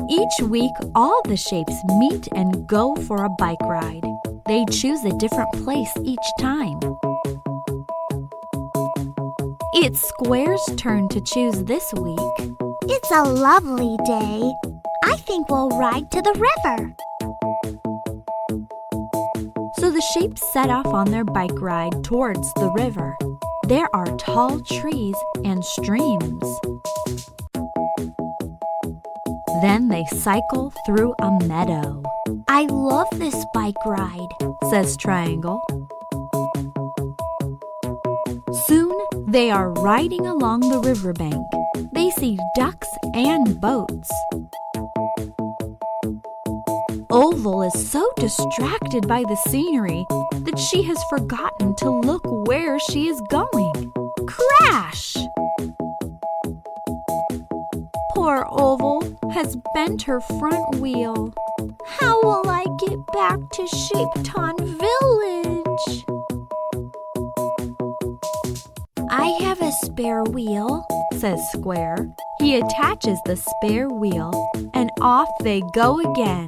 Each week, all the shapes meet and go for a bike ride. They choose a different place each time. It's Square's turn to choose this week. It's a lovely day. I think we'll ride to the river. So the shapes set off on their bike ride towards the river. There are tall trees and streams. Then they cycle through a meadow. I love this bike ride, says Triangle. Soon they are riding along the riverbank. They see ducks and boats. Oval is so distracted by the scenery that she has forgotten to look where she is going. Crash! Poor Oval has bent her front wheel. How will I get back to Shapeton Village? I have a spare wheel, says Square. He attaches the spare wheel and off they go again.